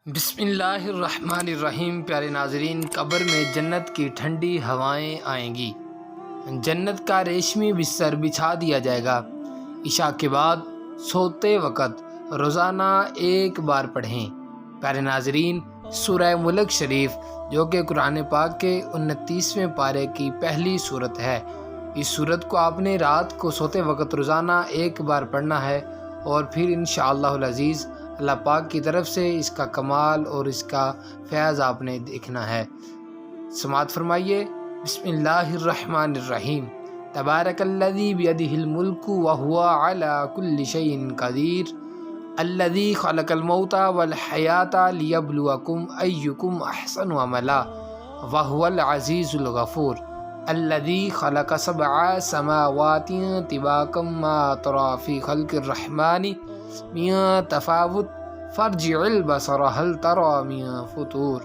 بسم اللہ الرحمن الرحیم۔ پیارے ناظرین، قبر میں جنت کی ٹھنڈی ہوائیں آئیں گی، جنت کا ریشمی بستر بچھا دیا جائے گا۔ عشاء کے بعد سوتے وقت روزانہ ایک بار پڑھیں۔ پیارے ناظرین، سورہ ملک شریف جو کہ قرآن پاک کے 29ویں پارے کی پہلی سورت ہے، اس سورت کو آپ نے رات کو سوتے وقت روزانہ ایک بار پڑھنا ہے، اور پھر انشاءاللہ العزیز اللہ پاک کی طرف سے اس کا کمال اور اس کا فیض آپ نے دیکھنا ہے۔ سماعت فرمائیے۔ بسم اللہ الرحمن الرحیم۔ تبارک الذی بیدہ الملک وہو علی کل شیء قدیر، الذی خلق الموت والحیاۃ لیبلوکم ایکم احسن عملا وہو العزیز الغفور، الذی خلق سبع سماوات طباقا ما تری فی خلق الرحمن من تفاوت فارجع البصر هل تری من فطور۔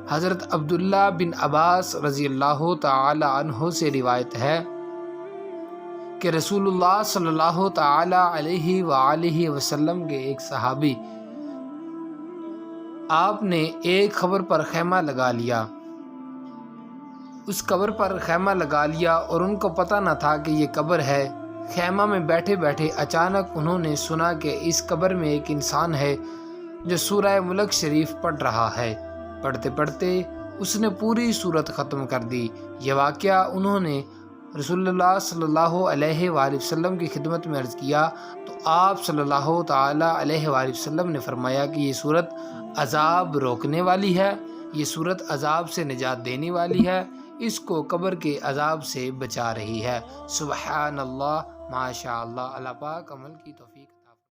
حضرت عبداللہ بن عباس رضی اللہ تعالی عنہ سے روایت ہے کہ رسول اللہ صلی اللہ تعالی علیہ وآلہ وسلم کے ایک صحابی آپ نے ایک قبر پر خیمہ لگا لیا، اس قبر پر خیمہ لگا لیا اور ان کو پتہ نہ تھا کہ یہ قبر ہے۔ خیمہ میں بیٹھے بیٹھے اچانک انہوں نے سنا کہ اس قبر میں ایک انسان ہے جو سورہ ملک شریف پڑھ رہا ہے۔ پڑھتے پڑھتے اس نے پوری سورت ختم کر دی۔ یہ واقعہ انہوں نے رسول اللہ صلی اللہ علیہ وآلہ وسلم کی خدمت میں عرض کیا تو آپ صلی اللہ تعالی علیہ وآلہ وسلم نے فرمایا کہ یہ سورت عذاب روکنے والی ہے، یہ سورت عذاب سے نجات دینے والی ہے، اس کو قبر کے عذاب سے بچا رہی ہے۔ سبحان اللہ، ماشاء اللہ، اللہ پاک عمل کی توفیق